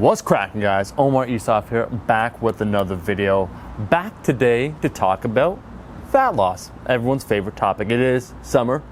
What's cracking, guys? Omar Isaf here, back with another video. Back today to talk about fat loss, everyone's favorite topic. It is summer.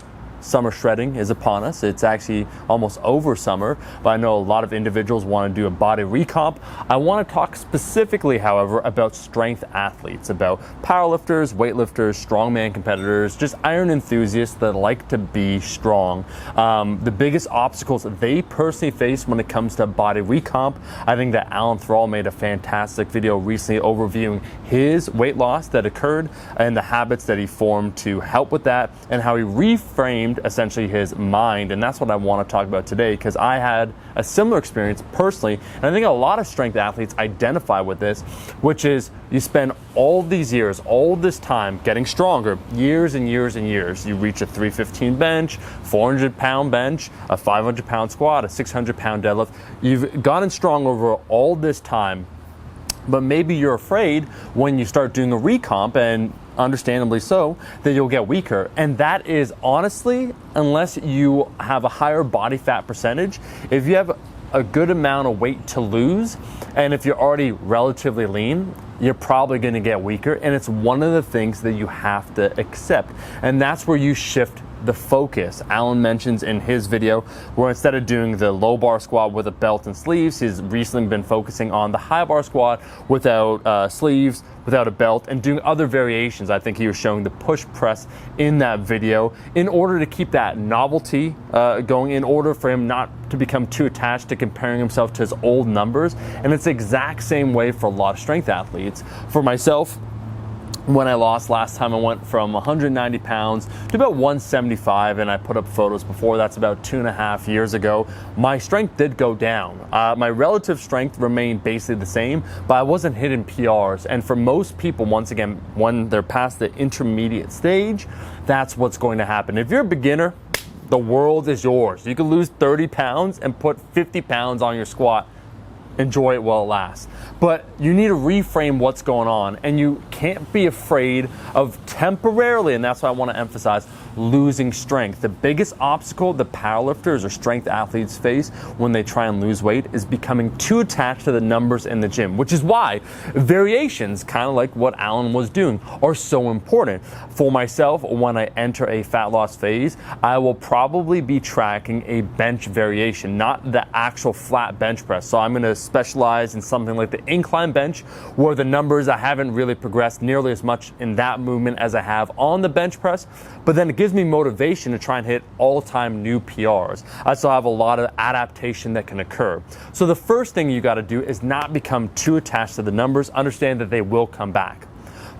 Summer shredding is upon us. It's actually almost over summer, but I know a lot of individuals want to do a body recomp. I want to talk specifically, however, about strength athletes, about powerlifters, weightlifters, strongman competitors, just iron enthusiasts that like to be strong. The biggest obstacles they personally face when it comes to body recomp. I think that Alan Thrall made a fantastic video recently overviewing his weight loss that occurred and the habits that he formed to help with that, and how he reframed essentially his mind. And that's what I want to talk about today, because I had a similar experience personally, and I think a lot of strength athletes identify with this, which is you spend all these years, all this time getting stronger, years and years and years. You reach a 315 bench, 400-pound bench, a 500-pound squat, a 600-pound deadlift. You've gotten strong over all this time, but maybe you're afraid when you start doing a recomp, and understandably so, that you'll get weaker. And that is honestly, unless you have a higher body fat percentage, if you have a good amount of weight to lose, and if you're already relatively lean, you're probably going to get weaker. And it's one of the things that you have to accept. And that's where you shift the focus. Alan mentions in his video where instead of doing the low bar squat with a belt and sleeves, he's recently been focusing on the high bar squat without sleeves, without a belt, and doing other variations. I think he was showing the push press in that video in order to keep that novelty going, in order for him not to become too attached to comparing himself to his old numbers. And it's the exact same way for a lot of strength athletes. For myself, when I lost last time, I went from 190 pounds to about 175, and I put up photos before. That's about 2.5 years ago. My strength did go down. My relative strength remained basically the same, but I wasn't hitting PRs. And for most people, once again, when they're past the intermediate stage, that's what's going to happen. If you're a beginner, the world is yours. You can lose 30 pounds and put 50 pounds on your squat. Enjoy it while it lasts. But you need to reframe what's going on, and you can't be afraid of temporarily, and that's what I want to emphasize, losing strength. The biggest obstacle the powerlifters or strength athletes face when they try and lose weight is becoming too attached to the numbers in the gym, which is why variations, kind of like what Alan was doing, are so important. For myself, when I enter a fat loss phase, I will probably be tracking a bench variation, not the actual flat bench press. So I'm going to specialize in something like the incline bench, where the numbers, I haven't really progressed nearly as much in that movement as I have on the bench press, but then it gives me motivation to try and hit all-time new PRs. I still have a lot of adaptation that can occur. So the first thing you got to do is not become too attached to the numbers. Understand that they will come back.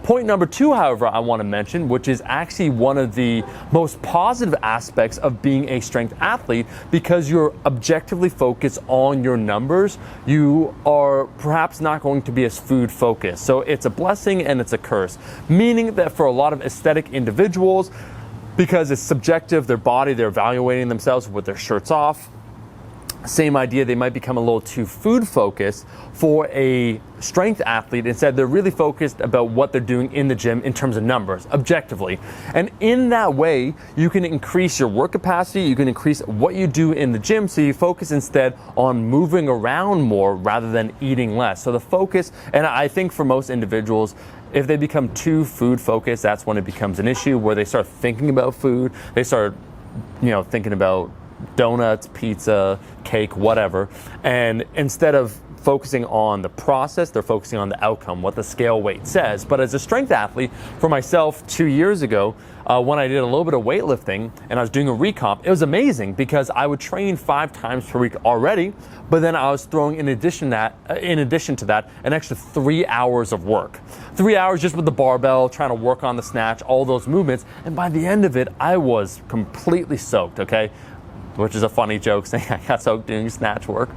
Point number two, however, I want to mention, which is actually one of the most positive aspects of being a strength athlete, because you're objectively focused on your numbers, you are perhaps not going to be as food focused. So it's a blessing and it's a curse, meaning that for a lot of aesthetic individuals, because it's subjective, their body, they're evaluating themselves with their shirts off. Same idea, they might become a little too food focused. For a strength athlete, instead, they're really focused about what they're doing in the gym in terms of numbers, objectively. And in that way, you can increase your work capacity, you can increase what you do in the gym, so you focus instead on moving around more rather than eating less. So the focus, and I think for most individuals, if they become too food focused, that's when it becomes an issue, where they start thinking about food, they start, thinking about donuts, pizza, cake, whatever. And instead of focusing on the process, they're focusing on the outcome, what the scale weight says. But as a strength athlete, for myself 2 years ago, when I did a little bit of weightlifting and I was doing a recomp, it was amazing because I would train 5 times per week already, but then I was throwing in addition to that, an extra 3 hours of work. 3 hours just with the barbell, trying to work on the snatch, all those movements. And by the end of it, I was completely soaked, okay? Which is a funny joke, saying I got soaked doing snatch work.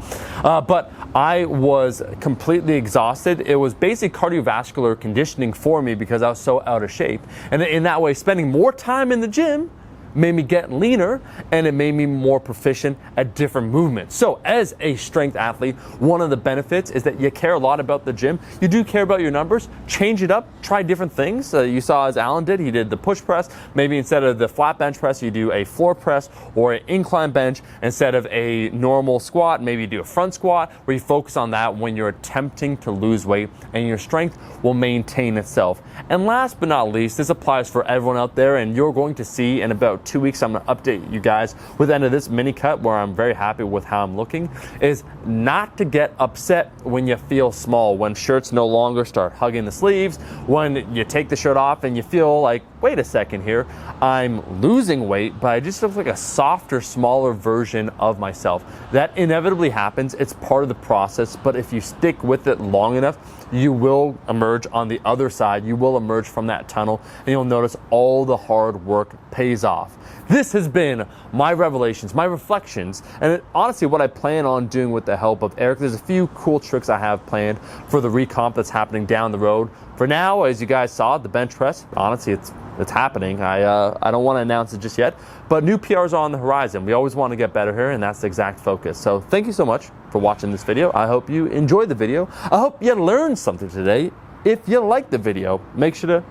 But I was completely exhausted. It was basically cardiovascular conditioning for me because I was so out of shape. And in that way, spending more time in the gym made me get leaner, and it made me more proficient at different movements. So as a strength athlete, one of the benefits is that you care a lot about the gym. You do care about your numbers. Change it up. Try different things. You saw as Alan did, he did the push press. Maybe instead of the flat bench press, you do a floor press or an incline bench. Instead of a normal squat, maybe you do a front squat, where you focus on that when you're attempting to lose weight, and your strength will maintain itself. And last but not least, this applies for everyone out there, and you're going to see in about 2 weeks, I'm going to update you guys with the end of this mini cut where I'm very happy with how I'm looking, is not to get upset when you feel small, when shirts no longer start hugging the sleeves, when you take the shirt off and you feel like, wait a second here, I'm losing weight, but I just look like a softer, smaller version of myself. That inevitably happens. It's part of the process, but if you stick with it long enough, you will emerge on the other side. You will emerge from that tunnel, and you'll notice all the hard work pays off. This has been my revelations, my reflections, and honestly what I plan on doing with the help of Eric. There's a few cool tricks I have planned for the recomp that's happening down the road. For now, as you guys saw, the bench press, honestly, it's happening. I don't want to announce it just yet, but new PRs are on the horizon. We always want to get better here, and that's the exact focus. So thank you so much for watching this video. I hope you enjoyed the video. I hope you learned something today. If you liked the video, make sure to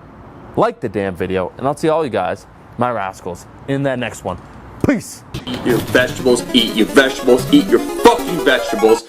like the damn video, and I'll see all you guys, my rascals, in that next one. Peace. Eat your vegetables, eat your vegetables, eat your fucking vegetables.